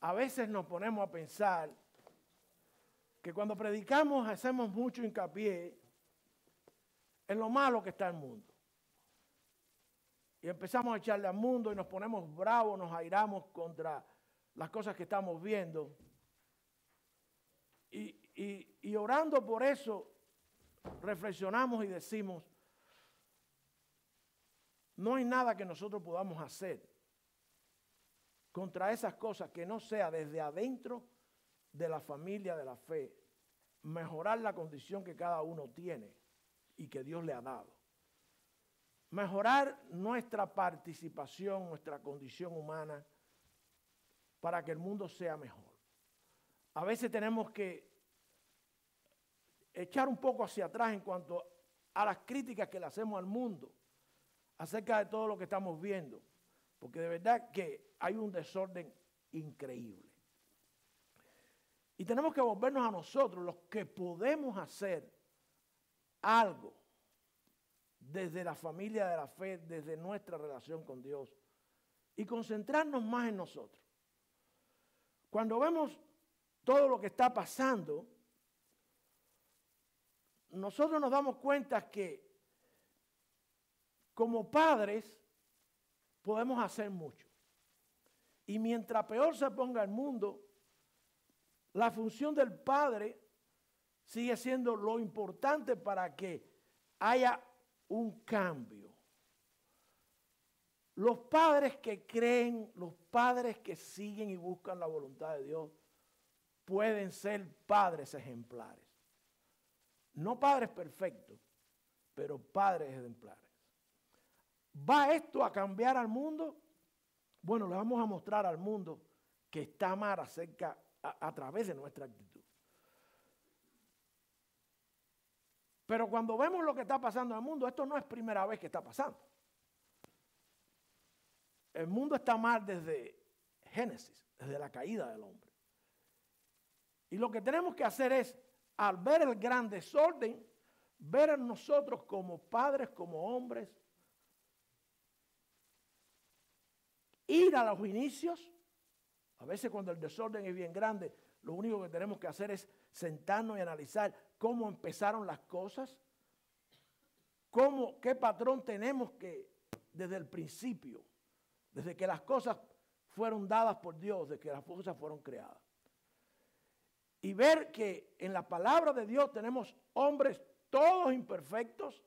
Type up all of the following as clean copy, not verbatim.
a veces nos ponemos a pensar que cuando predicamos hacemos mucho hincapié en lo malo que está el mundo. Y empezamos a echarle al mundo y nos ponemos bravos, nos airamos contra las cosas que estamos viendo. Y orando por eso, reflexionamos y decimos, no hay nada que nosotros podamos hacer contra esas cosas que no sea desde adentro de la familia de la fe, mejorar la condición que cada uno tiene y que Dios le ha dado. Mejorar nuestra participación, nuestra condición humana para que el mundo sea mejor. A veces tenemos que echar un poco hacia atrás en cuanto a las críticas que le hacemos al mundo acerca de todo lo que estamos viendo, porque de verdad que hay un desorden increíble. Y tenemos que volvernos a nosotros, los que podemos hacer algo desde la familia de la fe, desde nuestra relación con Dios, y concentrarnos más en nosotros. Cuando vemos todo lo que está pasando, nosotros nos damos cuenta que como padres podemos hacer mucho. Y mientras peor se ponga el mundo, la función del padre sigue siendo lo importante para que haya un cambio. Los padres que creen, los padres que siguen y buscan la voluntad de Dios, pueden ser padres ejemplares. No padres perfectos, pero padres ejemplares. ¿Va esto a cambiar al mundo? Bueno, le vamos a mostrar al mundo que está mal a través de nuestra actitud. Pero cuando vemos lo que está pasando en el mundo, esto no es primera vez que está pasando. El mundo está mal desde Génesis, desde la caída del hombre. Y lo que tenemos que hacer es, al ver el gran desorden, ver a nosotros como padres, como hombres, ir a los inicios. A veces cuando el desorden es bien grande, lo único que tenemos que hacer es sentarnos y analizar cómo empezaron las cosas, qué patrón tenemos que desde el principio, desde que las cosas fueron dadas por Dios, desde que las cosas fueron creadas. Y ver que en la palabra de Dios tenemos hombres todos imperfectos,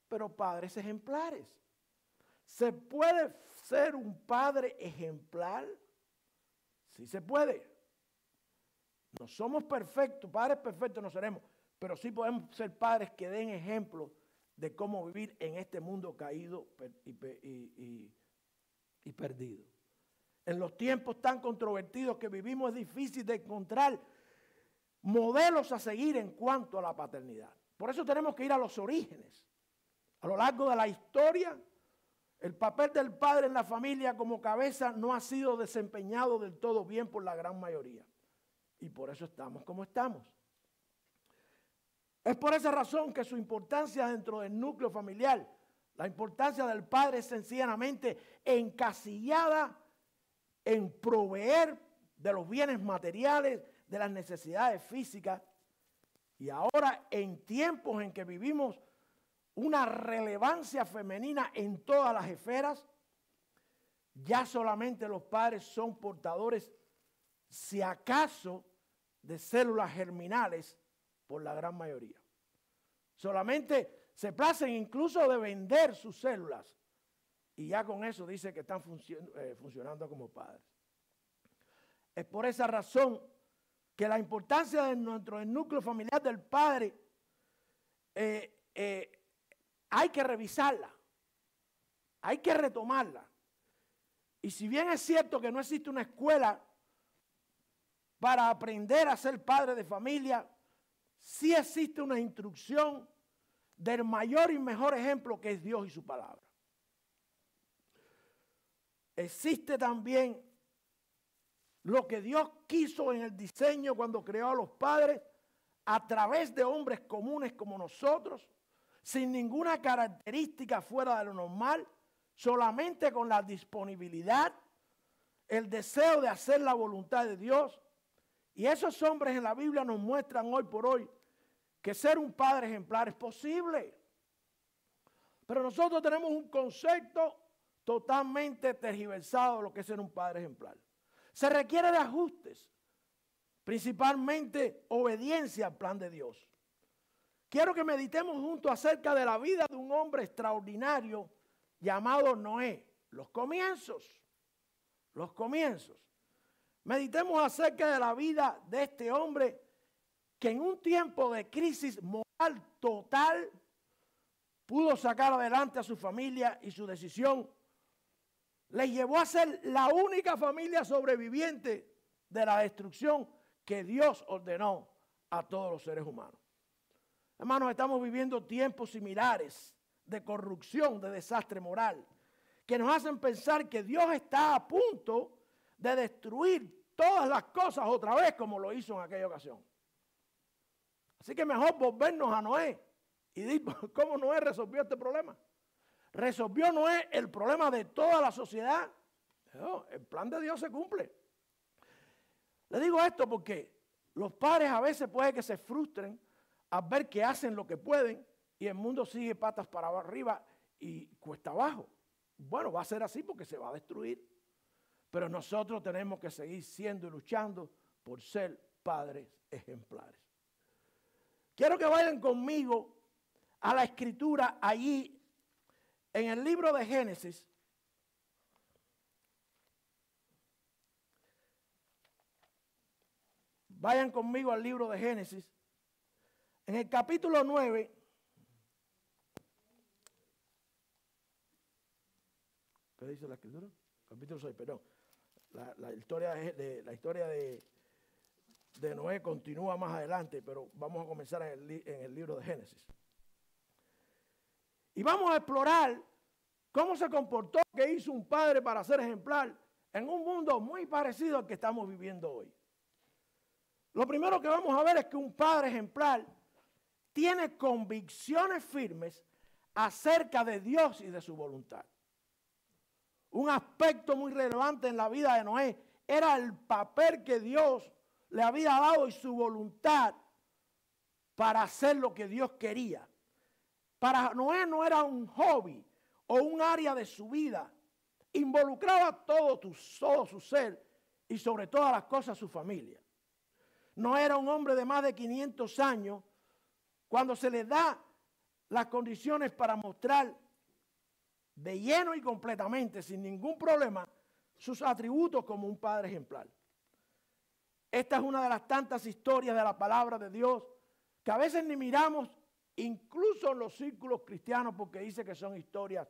pero padres ejemplares. ¿Se puede ser un padre ejemplar? Sí se puede. No somos perfectos, padres perfectos no seremos, pero sí podemos ser padres que den ejemplo de cómo vivir en este mundo caído y perdido. En los tiempos tan controvertidos que vivimos es difícil de encontrar modelos a seguir en cuanto a la paternidad. Por eso tenemos que ir a los orígenes. A lo largo de la historia, el papel del padre en la familia como cabeza no ha sido desempeñado del todo bien por la gran mayoría. Y por eso estamos como estamos. Es por esa razón que su importancia dentro del núcleo familiar, la importancia del padre es sencillamente encasillada en proveer de los bienes materiales, de las necesidades físicas. Y ahora en tiempos en que vivimos una relevancia femenina en todas las esferas, ya solamente los padres son portadores, si acaso, de células germinales por la gran mayoría. Solamente se placen incluso de vender sus células y ya con eso dice que están funcionando como padres. Es por esa razón que la importancia de nuestro núcleo familiar del padre hay que revisarla, hay que retomarla. Y si bien es cierto que no existe una escuela para aprender a ser padre de familia, sí existe una instrucción del mayor y mejor ejemplo que es Dios y su palabra. Existe también lo que Dios quiso en el diseño cuando creó a los padres a través de hombres comunes como nosotros, sin ninguna característica fuera de lo normal, solamente con la disponibilidad, el deseo de hacer la voluntad de Dios. Y esos hombres en la Biblia nos muestran hoy por hoy que ser un padre ejemplar es posible. Pero nosotros tenemos un concepto totalmente tergiversado de lo que es ser un padre ejemplar. Se requiere de ajustes, principalmente obediencia al plan de Dios. Quiero que meditemos juntos acerca de la vida de un hombre extraordinario llamado Noé. Los comienzos. Meditemos acerca de la vida de este hombre que en un tiempo de crisis moral total pudo sacar adelante a su familia, y su decisión le llevó a ser la única familia sobreviviente de la destrucción que Dios ordenó a todos los seres humanos. Hermanos, estamos viviendo tiempos similares de corrupción, de desastre moral, que nos hacen pensar que Dios está a punto de destruir todas las cosas otra vez como lo hizo en aquella ocasión. Así que mejor volvernos a Noé y decir cómo Noé resolvió este problema. ¿Resolvió Noé el problema de toda la sociedad? No, el plan de Dios se cumple. Le digo esto porque los padres a veces puede que se frustren al ver que hacen lo que pueden y el mundo sigue patas para arriba y cuesta abajo. Bueno, va a ser así porque se va a destruir. Pero nosotros tenemos que seguir siendo y luchando por ser padres ejemplares. Quiero que vayan conmigo a la escritura allí en el libro de Génesis. Vayan conmigo al libro de Génesis. En el capítulo 9. ¿Qué dice la escritura? Capítulo 6, perdón. La historia de Noé continúa más adelante, pero vamos a comenzar en el libro de Génesis. Y vamos a explorar cómo se comportó, qué hizo un padre para ser ejemplar en un mundo muy parecido al que estamos viviendo hoy. Lo primero que vamos a ver es que un padre ejemplar tiene convicciones firmes acerca de Dios y de su voluntad. Un aspecto muy relevante en la vida de Noé era el papel que Dios le había dado y su voluntad para hacer lo que Dios quería. Para Noé no era un hobby o un área de su vida. Involucraba todo su ser y sobre todas las cosas su familia. No era un hombre de más de 500 años cuando se le da las condiciones para mostrar de lleno y completamente, sin ningún problema, sus atributos como un padre ejemplar. Esta es una de las tantas historias de la palabra de Dios que a veces ni miramos, incluso en los círculos cristianos, porque dice que son historias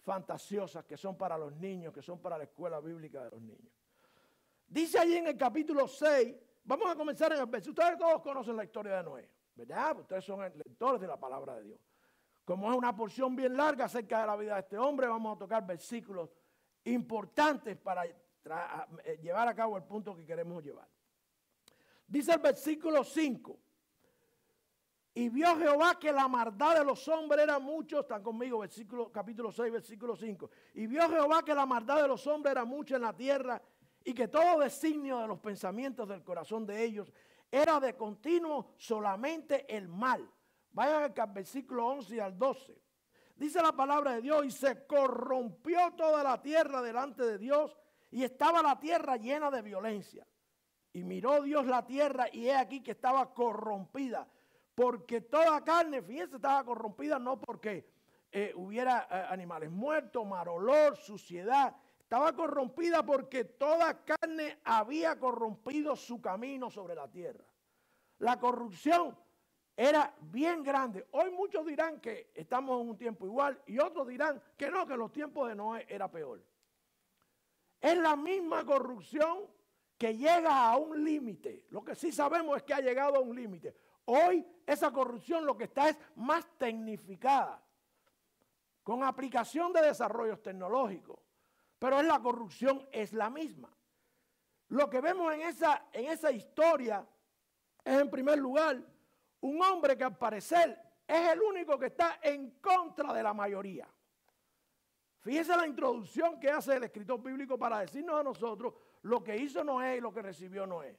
fantasiosas, que son para los niños, que son para la escuela bíblica de los niños. Dice allí en el capítulo 6, vamos a comenzar en el versículo. Ustedes todos conocen la historia de Noé, ¿verdad? Ustedes son lectores de la palabra de Dios. Como es una porción bien larga acerca de la vida de este hombre, vamos a tocar versículos importantes para llevar a cabo el punto que queremos llevar. Dice el versículo 5. Y vio Jehová que la maldad de los hombres era mucho. Están conmigo, capítulo 6, versículo 5. Y vio Jehová que la maldad de los hombres era mucho en la tierra, y que todo designio de los pensamientos del corazón de ellos era de continuo solamente el mal. Vayan al versículo 11 y al 12. Dice la palabra de Dios: y se corrompió toda la tierra delante de Dios, y estaba la tierra llena de violencia. Y miró Dios la tierra, y he aquí que estaba corrompida, porque toda carne, fíjense, estaba corrompida no porque hubiera animales muertos, mal olor, suciedad. Estaba corrompida porque toda carne había corrompido su camino sobre la tierra. La corrupción era bien grande. Hoy muchos dirán que estamos en un tiempo igual y otros dirán que no, que los tiempos de Noé era peor. Es la misma corrupción que llega a un límite. Lo que sí sabemos es que ha llegado a un límite. Hoy esa corrupción lo que está es más tecnificada, con aplicación de desarrollos tecnológicos. Pero la corrupción es la misma. Lo que vemos en esa historia es, en primer lugar, un hombre que al parecer es el único que está en contra de la mayoría. Fíjese la introducción que hace el escritor bíblico para decirnos a nosotros lo que hizo Noé y lo que recibió Noé.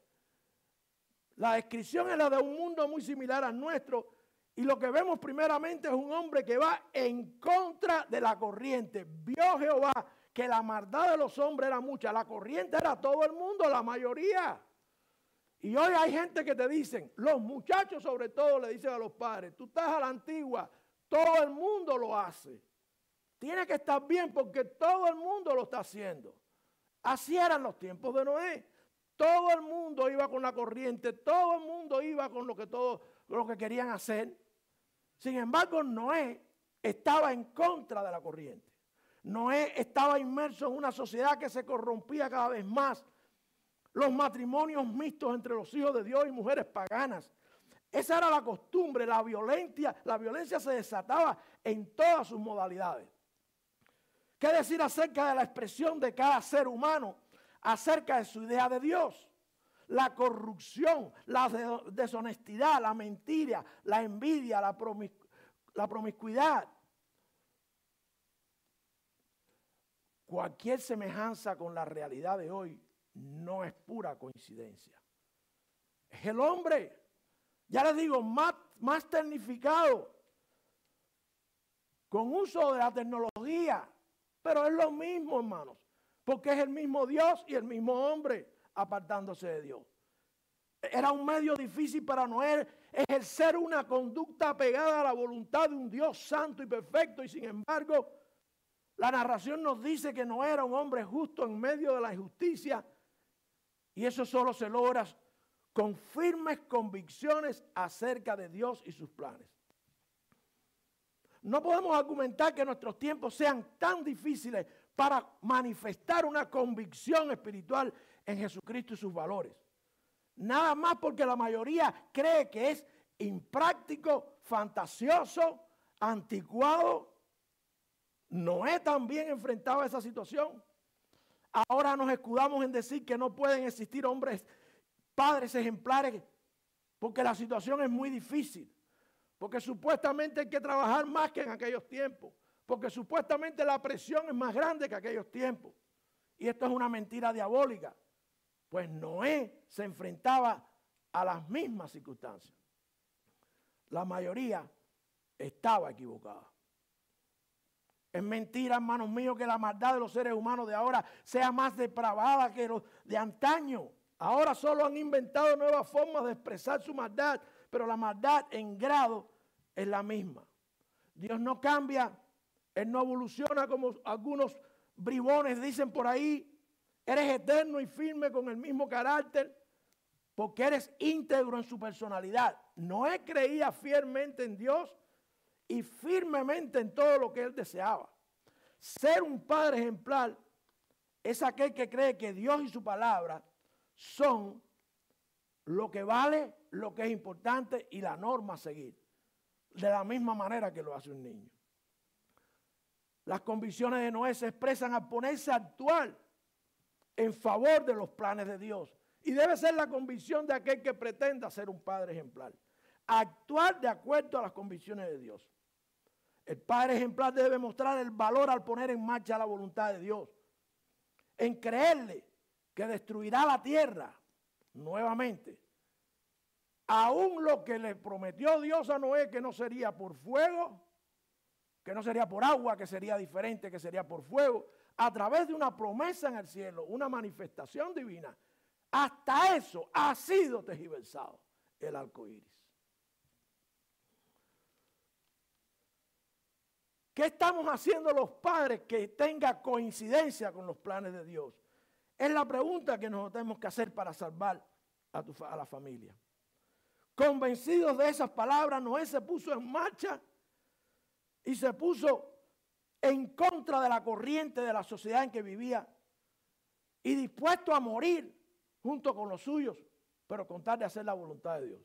La descripción es la de un mundo muy similar al nuestro y lo que vemos primeramente es un hombre que va en contra de la corriente. Vio Jehová que la maldad de los hombres era mucha, la corriente era todo el mundo, la mayoría. Y hoy hay gente que te dicen, los muchachos sobre todo le dicen a los padres, tú estás a la antigua, todo el mundo lo hace. Tiene que estar bien porque todo el mundo lo está haciendo. Así eran los tiempos de Noé. Todo el mundo iba con la corriente, todo el mundo iba con lo que querían hacer. Sin embargo, Noé estaba en contra de la corriente. Noé estaba inmerso en una sociedad que se corrompía cada vez más. Los matrimonios mixtos entre los hijos de Dios y mujeres paganas. Esa era la costumbre, la violencia se desataba en todas sus modalidades. ¿Qué decir acerca de la expresión de cada ser humano acerca de su idea de Dios? La corrupción, la deshonestidad, la mentira, la envidia, la promiscuidad. Cualquier semejanza con la realidad de hoy no es pura coincidencia. Es el hombre, ya les digo, más tecnificado, con uso de la tecnología, pero es lo mismo, hermanos, porque es el mismo Dios y el mismo hombre apartándose de Dios. Era un medio difícil para Noé ejercer una conducta apegada a la voluntad de un Dios santo y perfecto, y sin embargo, la narración nos dice que Noé era un hombre justo en medio de la injusticia, y eso solo se logra con firmes convicciones acerca de Dios y sus planes. No podemos argumentar que nuestros tiempos sean tan difíciles para manifestar una convicción espiritual en Jesucristo y sus valores. Nada más porque la mayoría cree que es impráctico, fantasioso, anticuado. Noé también enfrentaba esa situación. Ahora nos escudamos en decir que no pueden existir hombres, padres ejemplares, porque la situación es muy difícil. Porque supuestamente hay que trabajar más que en aquellos tiempos. Porque supuestamente la presión es más grande que aquellos tiempos. Y esto es una mentira diabólica. Pues Noé se enfrentaba a las mismas circunstancias. La mayoría estaba equivocada. Es mentira, hermanos míos, que la maldad de los seres humanos de ahora sea más depravada que los de antaño. Ahora solo han inventado nuevas formas de expresar su maldad, pero la maldad en grado es la misma. Dios no cambia, Él no evoluciona como algunos bribones dicen por ahí. Eres eterno y firme con el mismo carácter porque eres íntegro en su personalidad. Noé creía fielmente en Dios y firmemente en todo lo que él deseaba. Ser un padre ejemplar es aquel que cree que Dios y su palabra son lo que vale, lo que es importante y la norma a seguir. De la misma manera que lo hace un niño. Las convicciones de Noé se expresan al ponerse a actuar en favor de los planes de Dios. Y debe ser la convicción de aquel que pretenda ser un padre ejemplar. Actuar de acuerdo a las convicciones de Dios. El padre ejemplar debe mostrar el valor al poner en marcha la voluntad de Dios. En creerle que destruirá la tierra nuevamente. Aún lo que le prometió Dios a Noé, que no sería por fuego, que no sería por agua, que sería diferente, que sería por fuego, a través de una promesa en el cielo, una manifestación divina. Hasta eso ha sido tergiversado el arco iris. ¿Qué estamos haciendo los padres que tenga coincidencia con los planes de Dios? Es la pregunta que nos tenemos que hacer para salvar a la familia. Convencidos de esas palabras, Noé se puso en marcha y se puso en contra de la corriente de la sociedad en que vivía y dispuesto a morir junto con los suyos, pero con tal de hacer la voluntad de Dios.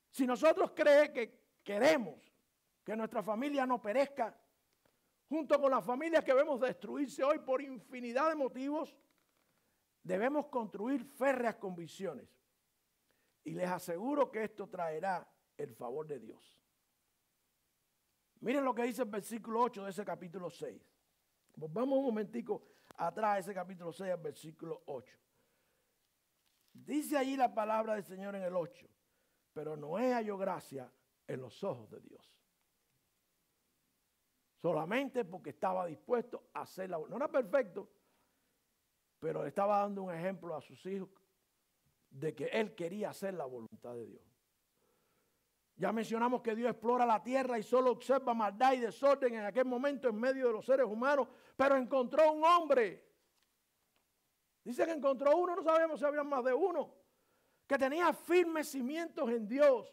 Si nosotros queremos que nuestra familia no perezca, junto con las familias que vemos destruirse hoy por infinidad de motivos, debemos construir férreas convicciones. Y les aseguro que esto traerá el favor de Dios. Miren lo que dice el versículo 8 de ese capítulo 6. Pues vamos un momentico atrás, ese capítulo 6, versículo 8. Dice allí la palabra del Señor en el 8, pero Noé halló gracia en los ojos de Dios. Solamente porque estaba dispuesto a hacer la voluntad. No era perfecto, pero le estaba dando un ejemplo a sus hijos de que él quería hacer la voluntad de Dios. Ya mencionamos que Dios explora la tierra y solo observa maldad y desorden en aquel momento en medio de los seres humanos, pero encontró un hombre. Dice que encontró uno, no sabemos si había más de uno, que tenía firmes cimientos en Dios.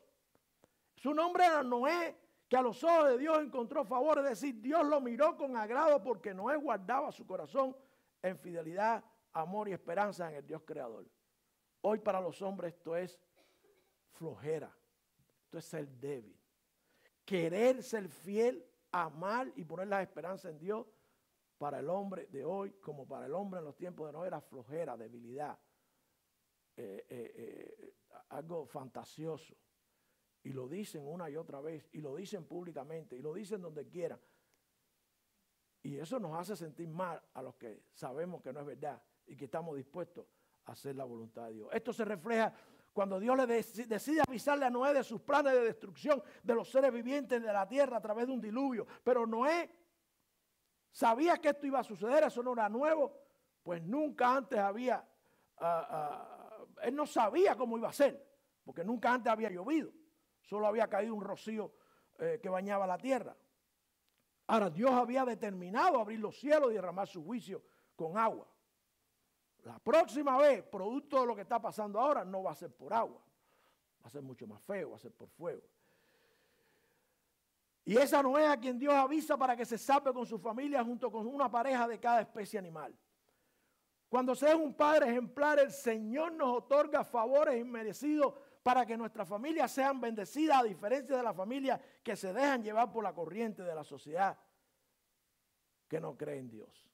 Su nombre era Noé, que a los ojos de Dios encontró favor, es decir, Dios lo miró con agrado porque Noé guardaba su corazón en fidelidad, amor y esperanza en el Dios creador. Hoy para los hombres esto es flojera, esto es ser débil. Querer ser fiel, amar y poner la esperanza en Dios, para el hombre de hoy como para el hombre en los tiempos de Noé era flojera, debilidad, algo fantasioso. Y lo dicen una y otra vez, y lo dicen públicamente, y lo dicen donde quieran. Y eso nos hace sentir mal a los que sabemos que no es verdad y que estamos dispuestos a hacer la voluntad de Dios. Esto se refleja cuando Dios le decide avisarle a Noé de sus planes de destrucción de los seres vivientes de la tierra a través de un diluvio. Pero Noé sabía que esto iba a suceder, eso no era nuevo, pues nunca antes había, él no sabía cómo iba a ser, porque nunca antes había llovido. Solo había caído un rocío que bañaba la tierra. Ahora, Dios había determinado abrir los cielos y derramar su juicio con agua. La próxima vez, producto de lo que está pasando ahora, no va a ser por agua. Va a ser mucho más feo, va a ser por fuego. Y esa Noé a quien Dios avisa para que se salve con su familia junto con una pareja de cada especie animal. Cuando se es un padre ejemplar, el Señor nos otorga favores inmerecidos para que nuestras familias sean bendecidas, a diferencia de las familias que se dejan llevar por la corriente de la sociedad que no cree en Dios.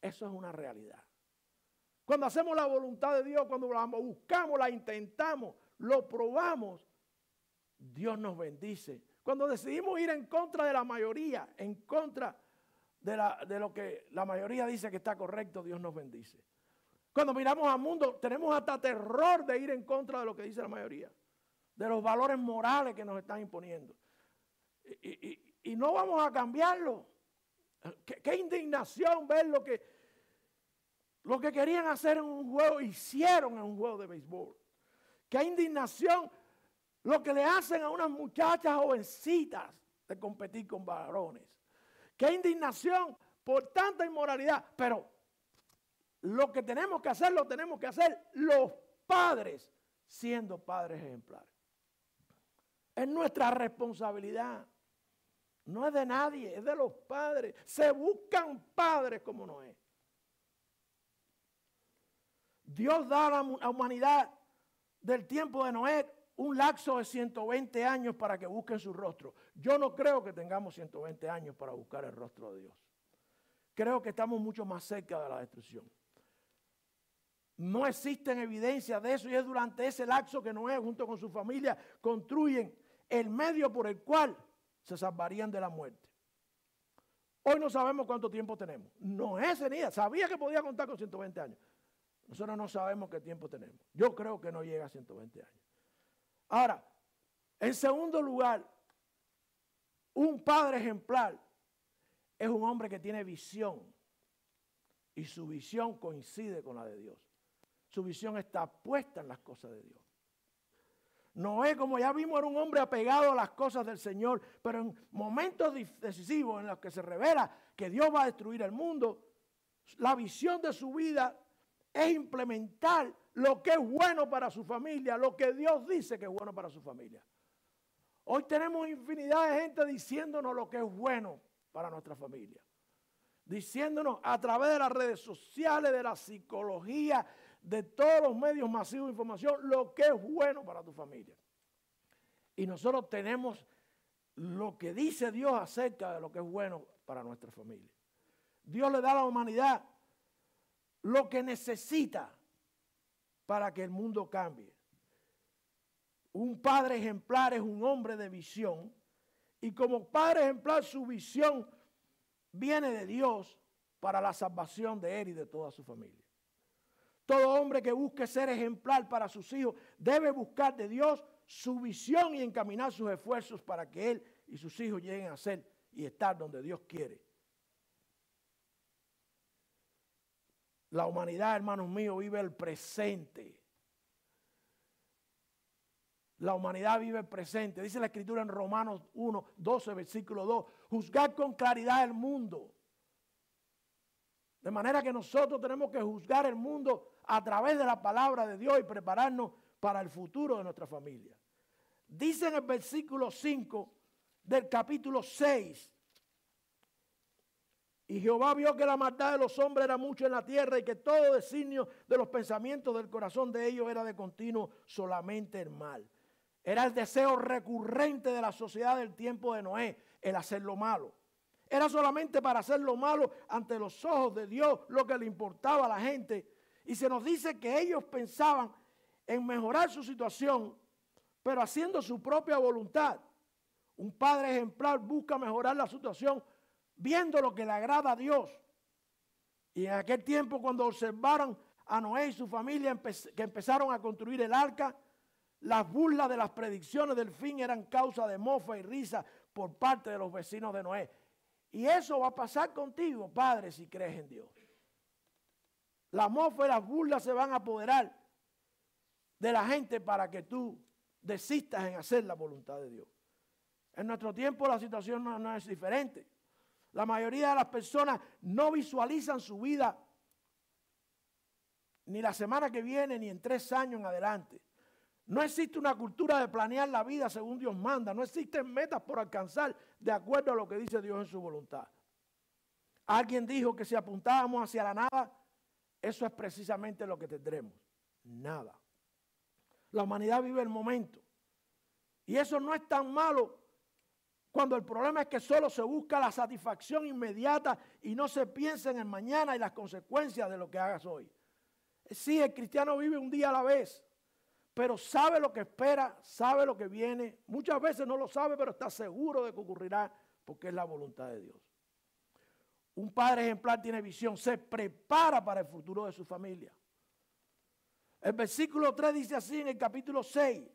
Eso es una realidad. Cuando hacemos la voluntad de Dios, cuando la buscamos, la intentamos, lo probamos, Dios nos bendice. Cuando decidimos ir en contra de la mayoría, en contra de lo que la mayoría dice que está correcto, Dios nos bendice. Cuando miramos al mundo, tenemos hasta terror de ir en contra de lo que dice la mayoría, de los valores morales que nos están imponiendo. Y no vamos a cambiarlo. Qué indignación ver lo que querían hacer en un juego, hicieron en un juego de béisbol. Qué indignación lo que le hacen a unas muchachas jovencitas de competir con varones. Qué indignación por tanta inmoralidad, pero lo que tenemos que hacer, lo tenemos que hacer los padres, siendo padres ejemplares. Es nuestra responsabilidad. No es de nadie, es de los padres. Se buscan padres como Noé. Dios da a la humanidad del tiempo de Noé un lapso de 120 años para que busquen su rostro. Yo no creo que tengamos 120 años para buscar el rostro de Dios. Creo que estamos mucho más cerca de la destrucción. No existen evidencias de eso y es durante ese lapso que Noé junto con su familia construyen el medio por el cual se salvarían de la muerte. Hoy no sabemos cuánto tiempo tenemos. Noé sabía que podía contar con 120 años. Nosotros no sabemos qué tiempo tenemos. Yo creo que no llega a 120 años. Ahora, en segundo lugar, un padre ejemplar es un hombre que tiene visión y su visión coincide con la de Dios. Su visión está puesta en las cosas de Dios. Noé, como ya vimos, era un hombre apegado a las cosas del Señor, pero en momentos decisivos en los que se revela que Dios va a destruir el mundo, la visión de su vida es implementar lo que es bueno para su familia, lo que Dios dice que es bueno para su familia. Hoy tenemos infinidad de gente diciéndonos lo que es bueno para nuestra familia. Diciéndonos a través de las redes sociales, de la psicología, de todos los medios masivos de información, lo que es bueno para tu familia. Y nosotros tenemos lo que dice Dios acerca de lo que es bueno para nuestra familia. Dios le da a la humanidad lo que necesita para que el mundo cambie. Un padre ejemplar es un hombre de visión y como padre ejemplar su visión viene de Dios para la salvación de él y de toda su familia. Todo hombre que busque ser ejemplar para sus hijos debe buscar de Dios su visión y encaminar sus esfuerzos para que él y sus hijos lleguen a ser y estar donde Dios quiere. La humanidad, hermanos míos, vive el presente. La humanidad vive el presente. Dice la Escritura en Romanos 1, 12, versículo 2. Juzgar con claridad el mundo. De manera que nosotros tenemos que juzgar el mundo a través de la palabra de Dios y prepararnos para el futuro de nuestra familia. Dice en el versículo 5 del capítulo 6. Y Jehová vio que la maldad de los hombres era mucho en la tierra y que todo designio de los pensamientos del corazón de ellos era de continuo solamente el mal. Era el deseo recurrente de la sociedad del tiempo de Noé, el hacer lo malo. Era solamente para hacer lo malo ante los ojos de Dios lo que le importaba a la gente. Y se nos dice que ellos pensaban en mejorar su situación, pero haciendo su propia voluntad. Un padre ejemplar busca mejorar la situación viendo lo que le agrada a Dios. Y en aquel tiempo, cuando observaron a Noé y su familia que empezaron a construir el arca, las burlas de las predicciones del fin eran causa de mofa y risa por parte de los vecinos de Noé. Y eso va a pasar contigo, padre, si crees en Dios. La mofa y las burlas se van a apoderar de la gente para que tú desistas en hacer la voluntad de Dios. En nuestro tiempo la situación no es diferente. La mayoría de las personas no visualizan su vida ni la semana que viene ni en 3 años en adelante. No existe una cultura de planear la vida según Dios manda. No existen metas por alcanzar de acuerdo a lo que dice Dios en su voluntad. Alguien dijo que si apuntábamos hacia la nada, eso es precisamente lo que tendremos. Nada. La humanidad vive el momento. Y eso no es tan malo cuando el problema es que solo se busca la satisfacción inmediata y no se piensa en el mañana y las consecuencias de lo que hagas hoy. Sí, el cristiano vive un día a la vez, pero sabe lo que espera, sabe lo que viene. Muchas veces no lo sabe, pero está seguro de que ocurrirá porque es la voluntad de Dios. Un padre ejemplar tiene visión, se prepara para el futuro de su familia. El versículo 3 dice así en el capítulo 6,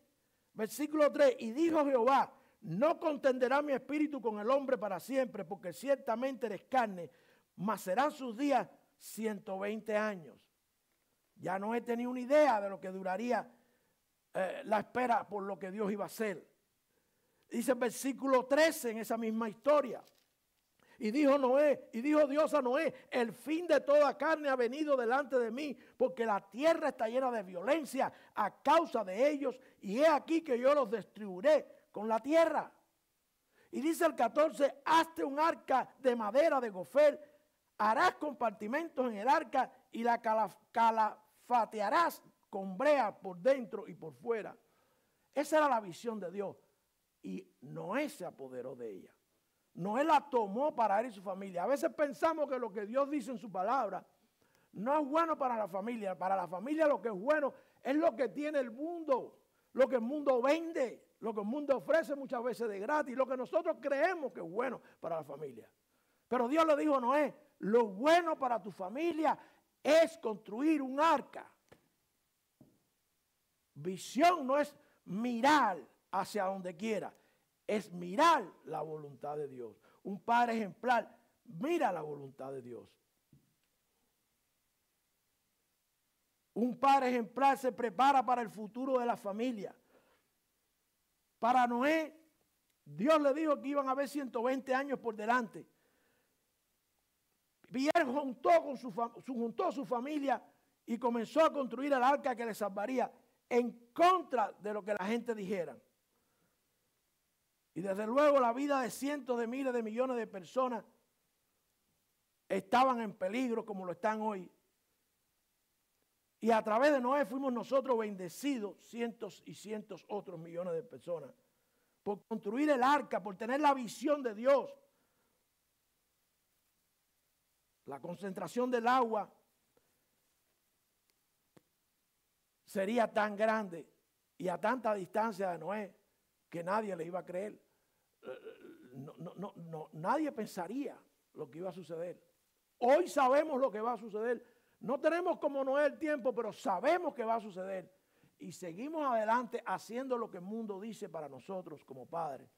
versículo 3, y dijo Jehová, no contenderá mi espíritu con el hombre para siempre, porque ciertamente eres carne, mas serán sus días 120 años. Ya no he tenido una idea de lo que duraría la espera por lo que Dios iba a hacer. Dice el versículo 13 en esa misma historia. Y dijo Dios a Noé, el fin de toda carne ha venido delante de mí, porque la tierra está llena de violencia a causa de ellos, y he aquí que yo los destruiré con la tierra. Y dice el 14, hazte un arca de madera de gofel, harás compartimentos en el arca y la calafatearás con brea por dentro y por fuera. Esa era la visión de Dios. Y Noé se apoderó de ella. Noé la tomó para él y su familia. A veces pensamos que lo que Dios dice en su palabra no es bueno para la familia. Para la familia lo que es bueno es lo que tiene el mundo, lo que el mundo vende, lo que el mundo ofrece muchas veces de gratis, lo que nosotros creemos que es bueno para la familia. Pero Dios le dijo a Noé, lo bueno para tu familia es construir un arca. Visión no es mirar hacia donde quiera, es mirar la voluntad de Dios. Un padre ejemplar mira la voluntad de Dios. Un padre ejemplar se prepara para el futuro de la familia. Para Noé, Dios le dijo que iban a haber 120 años por delante. Y él juntó su familia y comenzó a construir el arca que le salvaría en contra de lo que la gente dijera. Y desde luego la vida de cientos de miles de millones de personas estaban en peligro como lo están hoy. Y a través de Noé fuimos nosotros bendecidos, cientos y cientos otros millones de personas, por construir el arca, por tener la visión de Dios. La concentración del agua sería tan grande y a tanta distancia de Noé que nadie le iba a creer. Nadie pensaría lo que iba a suceder. Hoy sabemos lo que va a suceder. No tenemos como Noé el tiempo, pero sabemos que va a suceder. Y seguimos adelante haciendo lo que el mundo dice para nosotros como padres,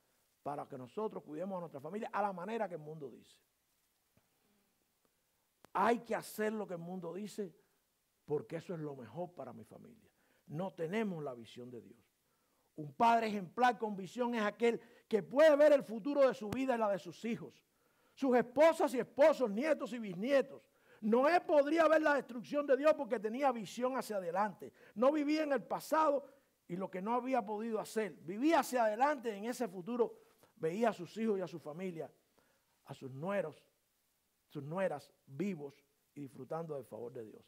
para que nosotros cuidemos a nuestra familia a la manera que el mundo dice. Hay que hacer lo que el mundo dice porque eso es lo mejor para mi familia. No tenemos la visión de Dios. Un padre ejemplar con visión es aquel que puede ver el futuro de su vida y la de sus hijos, sus esposas y esposos, nietos y bisnietos. Noé podría ver la destrucción de Dios porque tenía visión hacia adelante. No vivía en el pasado y lo que no había podido hacer. Vivía hacia adelante en ese futuro. Veía a sus hijos y a su familia, a sus nueros, sus nueras vivos y disfrutando del favor de Dios.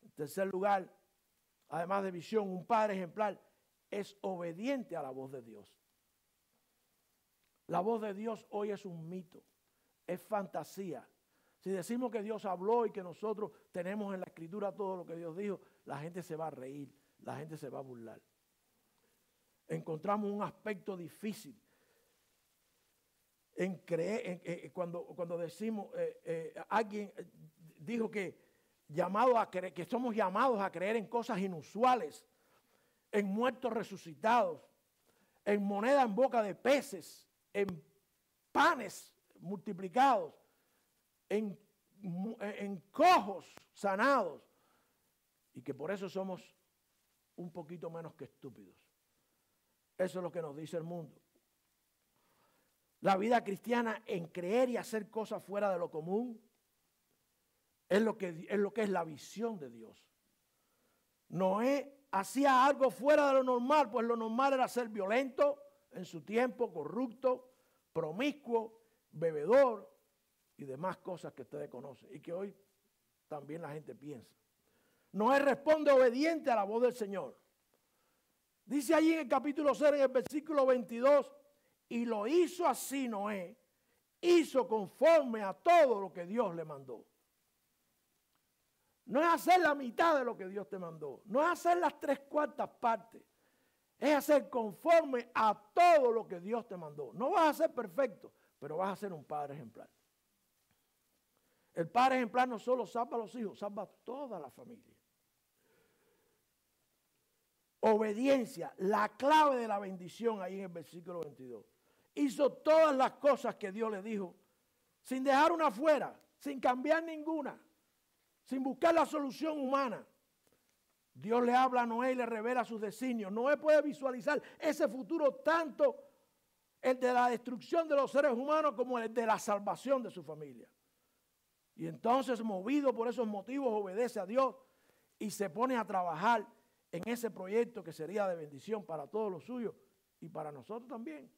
En tercer lugar, además de visión, un padre ejemplar es obediente a la voz de Dios. La voz de Dios hoy es un mito, es fantasía. Si decimos que Dios habló y que nosotros tenemos en la Escritura todo lo que Dios dijo, la gente se va a reír, la gente se va a burlar. Encontramos un aspecto difícil en creer, cuando decimos, alguien dijo que somos llamados a creer en cosas inusuales, en muertos resucitados, en moneda en boca de peces, en panes multiplicados, en cojos sanados, y que por eso somos un poquito menos que estúpidos. Eso es lo que nos dice el mundo. La vida cristiana en creer y hacer cosas fuera de lo común es lo que es la visión de Dios. Noé hacía algo fuera de lo normal, pues lo normal era ser violento en su tiempo, corrupto, promiscuo, bebedor y demás cosas que ustedes conocen y que hoy también la gente piensa. Noé responde obediente a la voz del Señor. Dice allí en el capítulo 0, en el versículo 22, y lo hizo así Noé, hizo conforme a todo lo que Dios le mandó. No es hacer la mitad de lo que Dios te mandó, no es hacer las 3/4 partes, es hacer conforme a todo lo que Dios te mandó. No vas a ser perfecto, pero vas a ser un padre ejemplar. El padre ejemplar no solo salva a los hijos, salva a toda la familia. Obediencia, la clave de la bendición ahí en el versículo 22. Hizo todas las cosas que Dios le dijo, sin dejar una fuera, sin cambiar ninguna, sin buscar la solución humana. Dios le habla a Noé y le revela sus designios. Noé puede visualizar ese futuro, tanto el de la destrucción de los seres humanos como el de la salvación de su familia. Y entonces, movido por esos motivos, obedece a Dios y se pone a trabajar en ese proyecto que sería de bendición para todos los suyos y para nosotros también.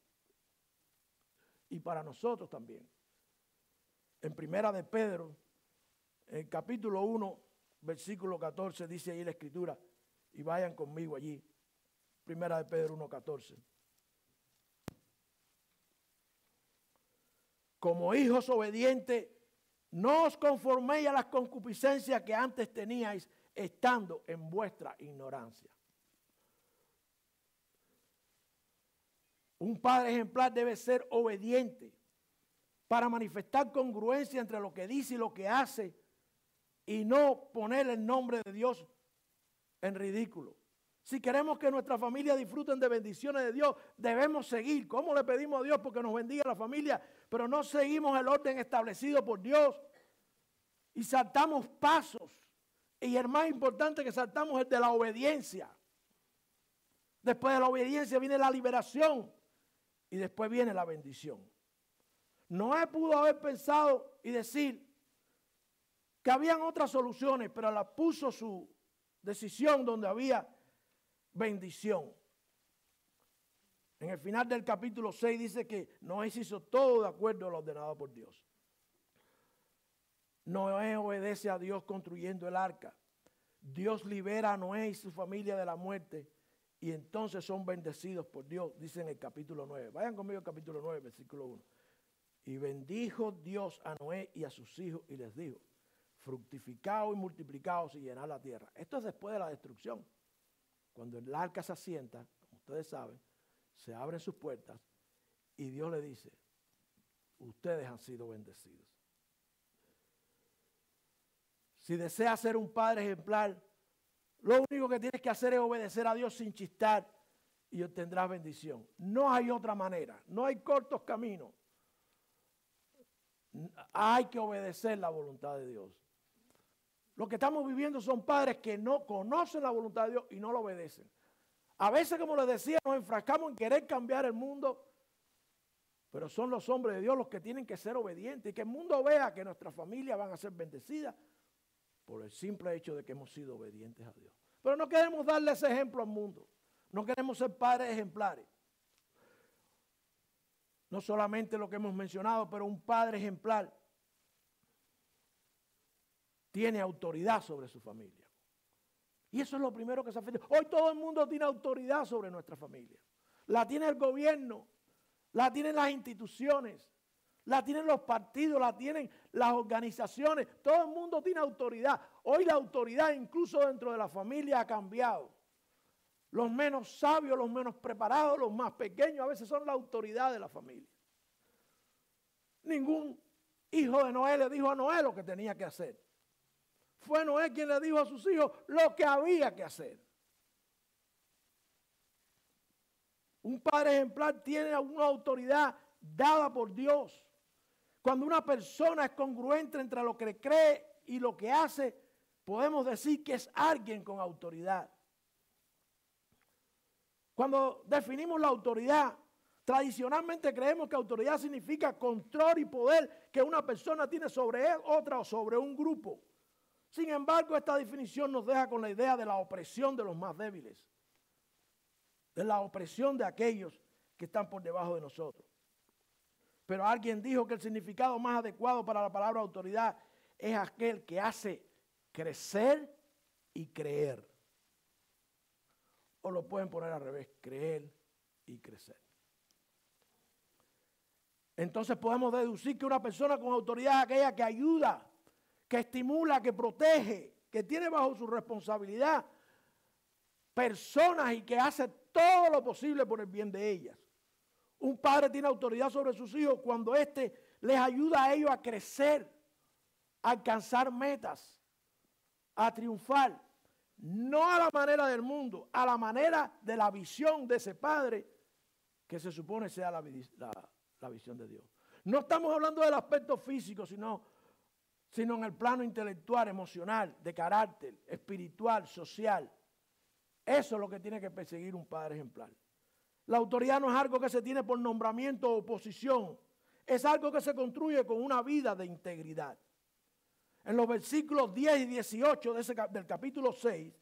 Y para nosotros también. En Primera de Pedro, en el capítulo 1, versículo 14, dice ahí la Escritura, y vayan conmigo allí. Primera de Pedro 1, 14. Como hijos obedientes, no os conforméis a las concupiscencias que antes teníais, estando en vuestra ignorancia. Un padre ejemplar debe ser obediente para manifestar congruencia entre lo que dice y lo que hace y no poner el nombre de Dios en ridículo. Si queremos que nuestra familia disfruten de bendiciones de Dios, debemos seguir. ¿Cómo le pedimos a Dios porque nos bendiga la familia? Pero no seguimos el orden establecido por Dios y saltamos pasos. Y el más importante que saltamos es de la obediencia. Después de la obediencia viene la liberación y después viene la bendición. Noé pudo haber pensado y decir que habían otras soluciones, pero la puso su decisión donde había bendición. En el final del capítulo 6 dice que Noé hizo todo de acuerdo a lo ordenado por Dios. Noé obedece a Dios construyendo el arca. Dios libera a Noé y su familia de la muerte y entonces son bendecidos por Dios, dice en el capítulo 9. Vayan conmigo al capítulo 9, versículo 1. Y bendijo Dios a Noé y a sus hijos y les dijo, fructificaos y multiplicaos y llenad la tierra. Esto es después de la destrucción. Cuando el arca se asienta, como ustedes saben, se abren sus puertas y Dios le dice, ustedes han sido bendecidos. Si deseas ser un padre ejemplar, lo único que tienes que hacer es obedecer a Dios sin chistar y obtendrás bendición. No hay otra manera, no hay cortos caminos. Hay que obedecer la voluntad de Dios. Lo que estamos viviendo son padres que no conocen la voluntad de Dios y no lo obedecen. A veces, como les decía, nos enfrascamos en querer cambiar el mundo, pero son los hombres de Dios los que tienen que ser obedientes y que el mundo vea que nuestras familias van a ser bendecidas por el simple hecho de que hemos sido obedientes a Dios. Pero no queremos darle ese ejemplo al mundo. No queremos ser padres ejemplares. No solamente lo que hemos mencionado, pero un padre ejemplar tiene autoridad sobre su familia. Y eso es lo primero que se afecta. Hoy todo el mundo tiene autoridad sobre nuestra familia. La tiene el gobierno, la tienen las instituciones, la tienen los partidos, la tienen las organizaciones. Todo el mundo tiene autoridad. Hoy la autoridad incluso dentro de la familia ha cambiado. Los menos sabios, los menos preparados, los más pequeños, a veces son la autoridad de la familia. Ningún hijo de Noé le dijo a Noé lo que tenía que hacer. Fue Noé quien le dijo a sus hijos lo que había que hacer. Un padre ejemplar tiene una autoridad dada por Dios. Cuando una persona es congruente entre lo que cree y lo que hace, podemos decir que es alguien con autoridad. Cuando definimos la autoridad, tradicionalmente creemos que autoridad significa control y poder que una persona tiene sobre otra o sobre un grupo. Sin embargo, esta definición nos deja con la idea de la opresión de los más débiles, de la opresión de aquellos que están por debajo de nosotros. Pero alguien dijo que el significado más adecuado para la palabra autoridad es aquel que hace crecer y creer. O lo pueden poner al revés, creer y crecer. Entonces podemos deducir que una persona con autoridad es aquella que ayuda, que estimula, que protege, que tiene bajo su responsabilidad personas y que hace todo lo posible por el bien de ellas. Un padre tiene autoridad sobre sus hijos cuando éste les ayuda a ellos a crecer, a alcanzar metas, a triunfar. No a la manera del mundo, a la manera de la visión de ese padre que se supone sea la visión de Dios. No estamos hablando del aspecto físico, sino en el plano intelectual, emocional, de carácter, espiritual, social. Eso es lo que tiene que perseguir un padre ejemplar. La autoridad no es algo que se tiene por nombramiento o posición. Es algo que se construye con una vida de integridad. En los versículos 10 y 18 del capítulo 6,